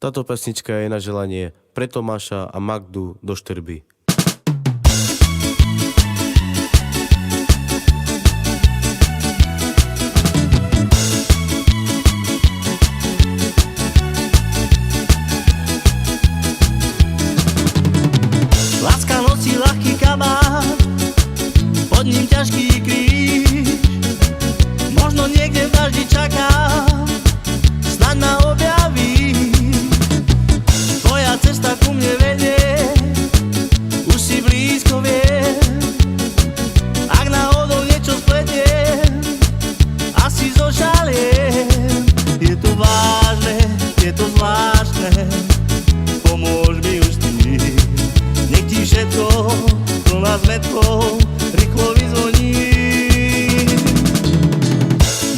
Táto pesnička je na želanie pre Tomáša a Magdu do Štrby. Láska nosí ľahký kabát, pod ním ťažký kríž. Možno niekde v daždi čaká, snáď ma objaví. Tvoja cesta ku mne vedie, už si blízko viem. Ak náhodou niečo spletiem, asi zožaliem. Je to vážne, je to zvláštne, pomôž mi už ty. Nech ti všetko plná zmetkov rýchlo vyzvoní.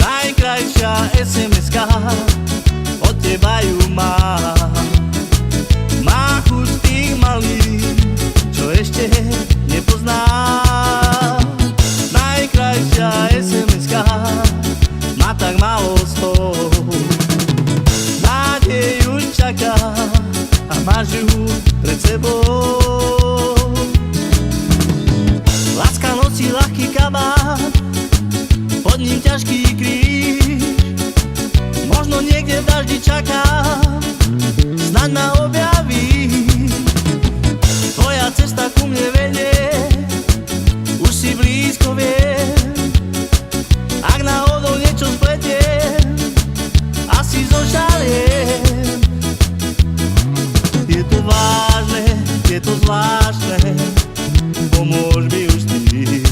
Najkrajšia SMS-ka od teba ju mám. Má chuť tých malých, čo ešte nepoznám. Najkrajšia SMS-ka má tak málo slov. Nádej už čaká a máš ju pred sebou. Láska nosí ľahký kabát, pod ním ťažký kríž. Možno niekde v daždi čaká, snáď ma objaví. Tvoja cesta ku mne vedie, už si blízko viem. Ak náhodou niečo spletiem, asi zožaliem. Je to vážne, je to zvláštne, pomôž mi už ty.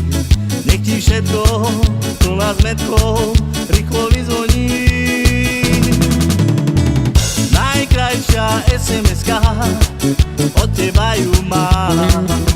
Nech ti všetko plná zmetkov rýchlo vyzvoní. Najkrajšia SMS-ka od teba ju mám.